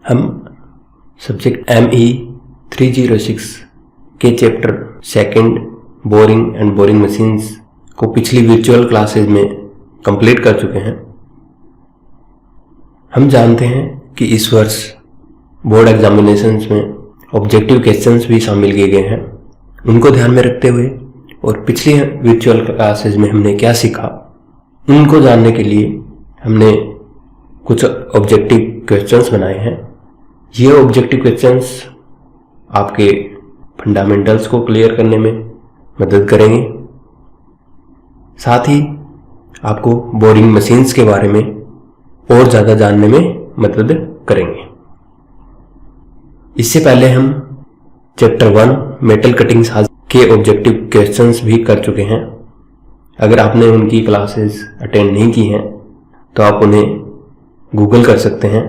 हम subject ME 306 के chapter second boring and boring machines को पिछली वर्चुअल क्लासेज में कंप्लीट कर चुके हैं। हम जानते हैं कि इस वर्ष बोर्ड एग्जामिनेशंस में ऑब्जेक्टिव क्वेश्चंस भी शामिल किए गए हैं। उनको ध्यान में रखते हुए और पिछली वर्चुअल क्लासेज में हमने क्या सीखा, उनको जानने के लिए हमने कुछ ऑब्जेक्टिव क्वेश्चंस बनाए हैं। ये ऑब्जेक्टिव क्वेश्चंस आपके फंडामेंटल्स को क्लियर करने में मदद करेंगे, साथ ही आपको बोरिंग मशीन्स के बारे में और ज़्यादा जानने में मदद करेंगे। इससे पहले हम चैप्टर 1 मेटल कटिंग साज के ऑब्जेक्टिव क्वेश्चंस भी कर चुके हैं। अगर आपने उनकी क्लासेस अटेंड नहीं की हैं तो आप उन्हें गूगल कर सकते हैं।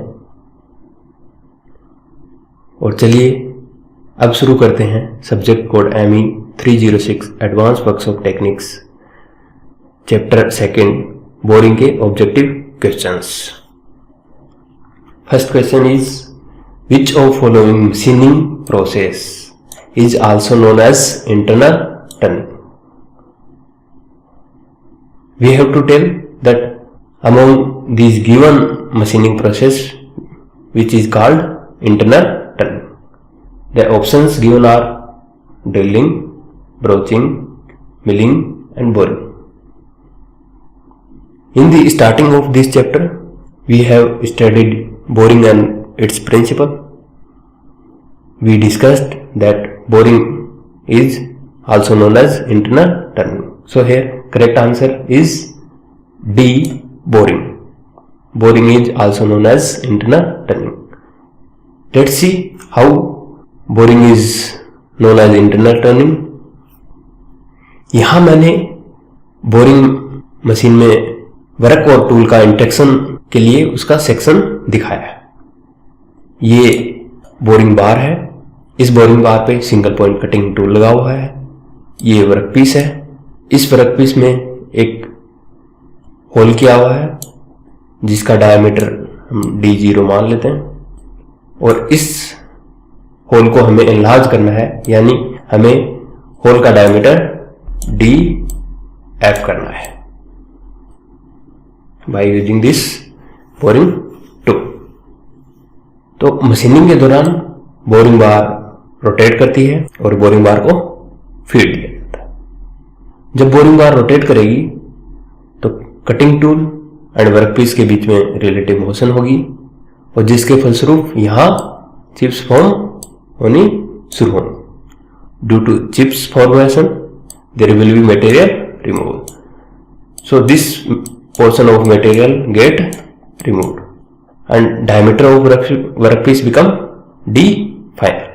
और चलिए अब शुरू करते हैं subject code ME 306 advance workshop techniques chapter second boring के objective questions. First question is which of following machining process is also known as internal turning. We have to tell that among these given machining process which is called internal turning. The options given are drilling, broaching, milling and boring. In the starting of this chapter we have studied boring and its principle. We discussed that boring is also known as internal turning. So here correct answer is D, boring. Boring is also known as internal turning. Let's see how boring is known as internal turning. यहां मैंने boring machine में work और tool का interaction के लिए उसका section दिखाया है। ये बोरिंग बार है। इस बोरिंग बार पे सिंगल पॉइंट कटिंग टूल लगा हुआ है। ये वर्क पीस है। इस वर्क पीस में एक होल किया हुआ है जिसका डायमीटर हम D0 मान लेते हैं, और इस होल को हमें एनलार्ज करना है, यानी हमें होल का डायमीटर DF करना है by using this boring tool. तो मशीनिंग के दौरान बोरिंग बार रोटेट करती है और बोरिंग बार को फीड दिया जाता है। जब बोरिंग बार रोटेट करेगी तो कटिंग टूल एंड वर्कपीस के बीच में रिलेटिव मोशन होगी और जिसके फलस्वरूप यहां चिप्स फॉर्म होनी शुरू होंगी। Due to chips formation there will be material removal, so this portion of material get removed and diameter of workpiece become D final.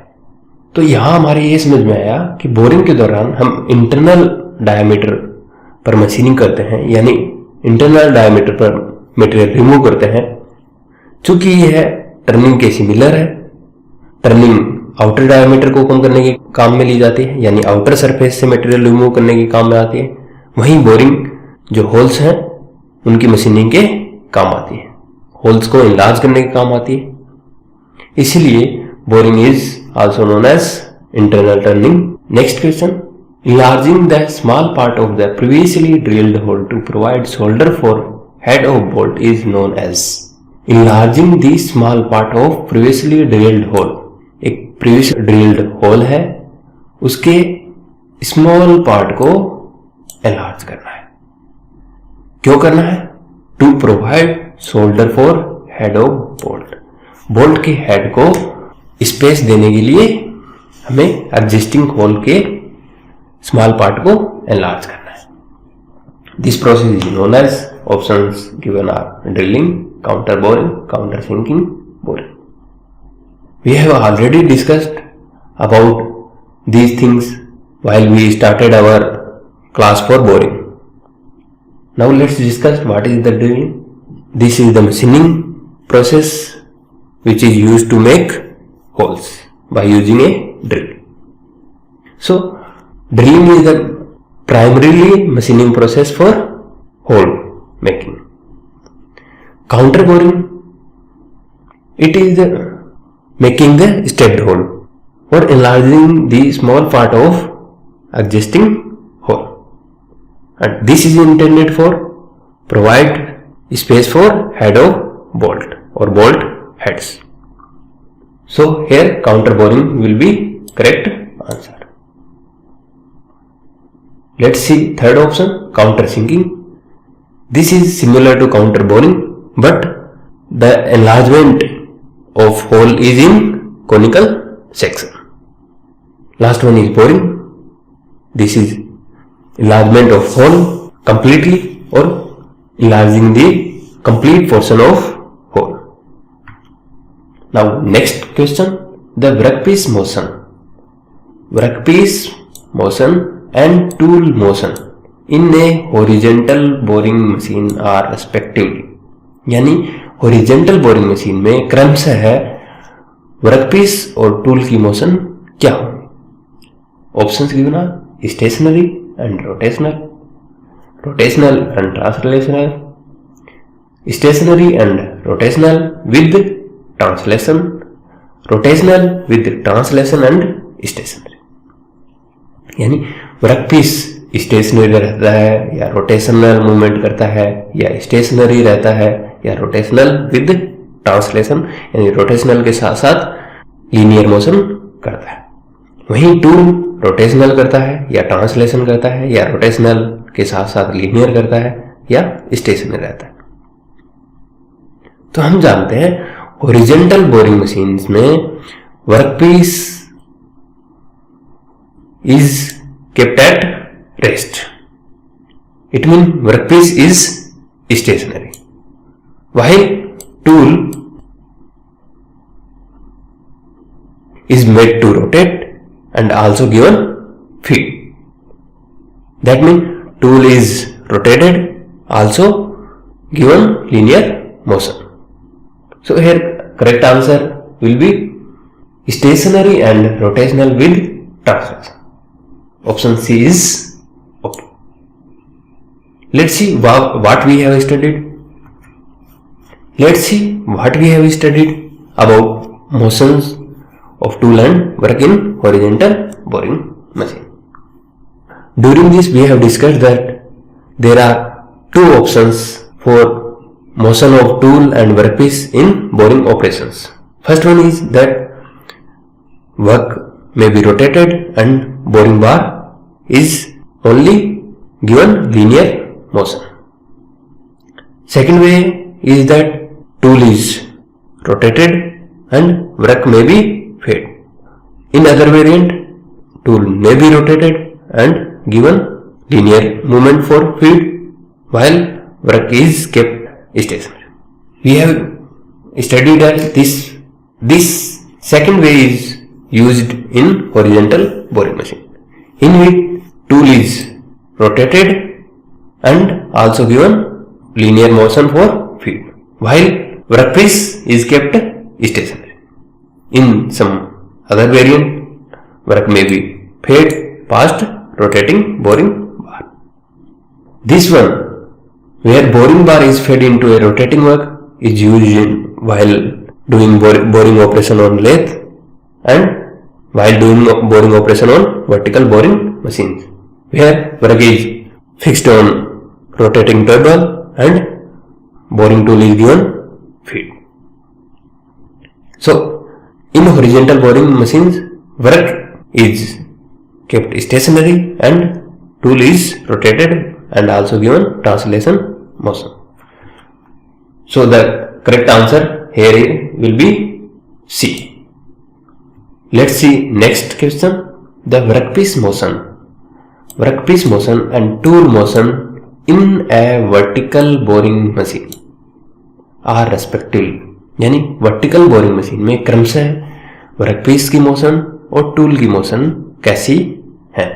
तो यहां हमारे ये समझ में आया कि बोरिंग के दौरान हम इंटरनल डायमीटर पर मशीनिंग करते हैं, यानी इंटरनल डायमीटर पर मटेरियल रिमूव करते हैं। चूंकि यह टर्निंग के सिमिलर है, टर्निंग आउटर डायमीटर को कम करने के काम में ली जाती है, यानी आउटर सरफेस से मटेरियल रिमूव करने के काम में आती है। वहीं बोरिंग जो होल्स हैं उनकी मशीनिंग के काम आती है, होल्स को इनलार्ज करने के काम आती है। इसीलिए boring is also known as internal turning. Next question, enlarging the small part of the previously drilled hole to provide solder for head of bolt is known as। enlarging the small part of previously drilled hole, एक previous drilled hole है, उसके small part को enlarge करना है। क्यों करना है? to provide solder for head of bolt, bolt के हेड को स्पेस देने के लिए हमें एग्जिस्टिंग होल के स्मॉल पार्ट को एनलार्ज करना है। This process is known as, options given are drilling, counter boring, counter sinking, boring. We have already discussed about these things while we started our class for boring. Now let's discuss what is the drilling. This is the machining process which is used to make holes by using a drill. So drilling is the primarily machining process for hole making. Counter boring, it is the making the stepped hole or enlarging the small part of existing hole, and this is intended for provide space for head of bolt or bolt heads. So here counter boring will be correct answer. Let's see third option, counter sinking. This is similar to counter boring, but the enlargement of hole is in conical section. Last one is boring. This is enlargement of hole completely or enlarging the complete portion of hole. Now next question, the workpiece motion. Workpiece motion and tool motion in a horizontal boring machine are respectively. यानी horizontal boring machine में क्रमशः workpiece और tool की motion क्या होंगे? Options given are stationary and rotational, rotational and translational, stationary and rotational with translation, rotational with translation and stationary. यानी workpiece stationary रहता है या रोटेशनल मूवमेंट करता है, या स्टेशनरी रहता है या रोटेशनल विद ट्रांसलेशन, यानी रोटेशनल के साथ साथ लीनियर मोशन करता है। वहीं टूल रोटेशनल करता है या ट्रांसलेशन करता है या रोटेशनल के साथ साथ लीनियर करता है या स्टेशनरी रहता है। तो हम जानते हैं हॉरिजॉन्टल बोरिंग मशीन्स में workpiece is kept at rest. It means workpiece is stationary, while tool is made to rotate and also given feed. That means tool is rotated, also given linear motion. So here correct answer will be stationary and rotational with translation. Option C is okay. Let's see what we have studied. Let's see what we have studied about motions of tool and work in horizontal boring machine. During this we have discussed that there are two options for motion of tool and workpiece in boring operations. First one is that work may be rotated and boring bar is only given linear motion. Second way is that tool is rotated and work may be fed. In other variant, tool may be rotated and given linear movement for feed while work is kept stationary. We have studied that this second way is used in horizontal boring machine, in which tool is rotated and also given linear motion for feed, while workpiece is kept stationary. In some other variant, work may be fed past rotating boring bar. This one, where boring bar is fed into a rotating work, is used while doing boring operation on lathe and while doing boring operation on vertical boring machines, where work is fixed on rotating table and boring tool is given feed. So in horizontal boring machines, work is kept stationary and tool is rotated and also given translation motion. So the correct answer here will be C. Let's see next question, the workpiece motion. Workpiece motion and tool motion in a vertical boring machine are respectively. यानी vertical boring machine में क्रमशः workpiece की motion और tool की motion कैसी है?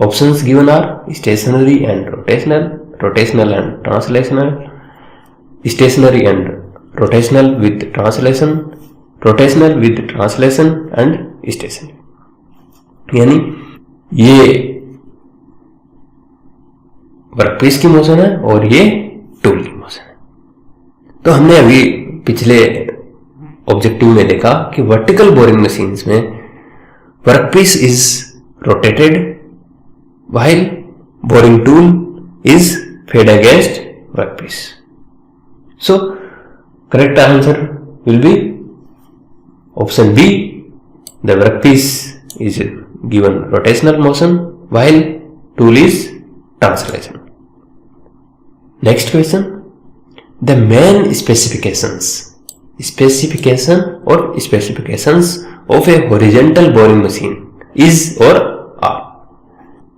Options given are stationary and rotational, rotational and translational, stationary and rotational with translation, rotational with translation and stationary. यानी ये वर्कपीस की मोशन है और ये टूल की मोशन है। तो हमने अभी पिछले ऑब्जेक्टिव में देखा कि वर्टिकल बोरिंग मशीन्स में workpiece is rotated while boring tool is fed against workpiece. So correct answer will be option B. The workpiece is given rotational motion while tool is translation. Next question. The main specifications of a horizontal boring machine is or are.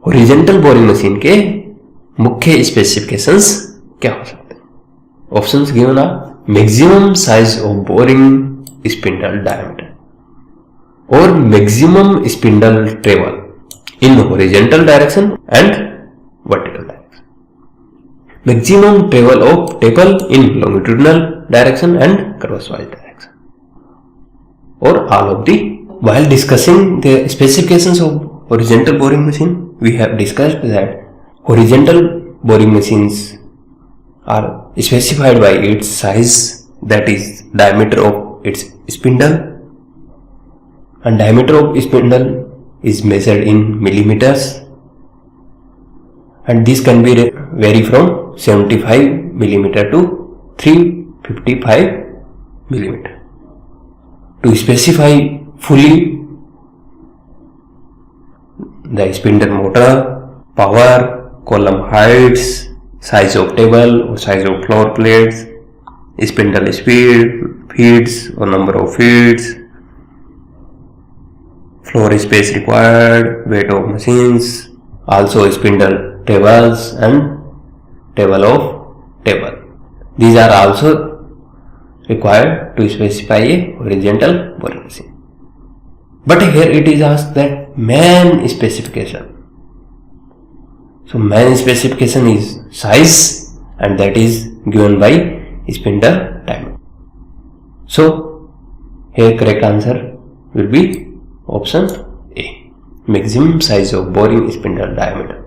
horizontal boring machine के मुख्य specifications क्या हो सकते हैं? Options given are maximum size of boring spindle diameter or maximum spindle travel in horizontal direction and vertical direction. Maximum travel of taper in longitudinal direction and crosswise direction. Or all of the. While discussing the specifications of horizontal boring machine, we have discussed that horizontal boring machines are specified by its size, that is diameter of its spindle, and diameter of spindle is measured in millimeters, and this can be vary from 75 millimeter to 355 millimeter. To specify fully the spindle motor, power, column heights, size of table or size of floor plates, spindle speed, feeds or number of feeds, floor space required, weight of machines, also spindle tables and table of table. These are also required to specify a horizontal boring machine. But here it is asked that main specification. So main specification is size, and that is given by spindle diameter. So here correct answer will be option A. Maximum size of boring spindle diameter.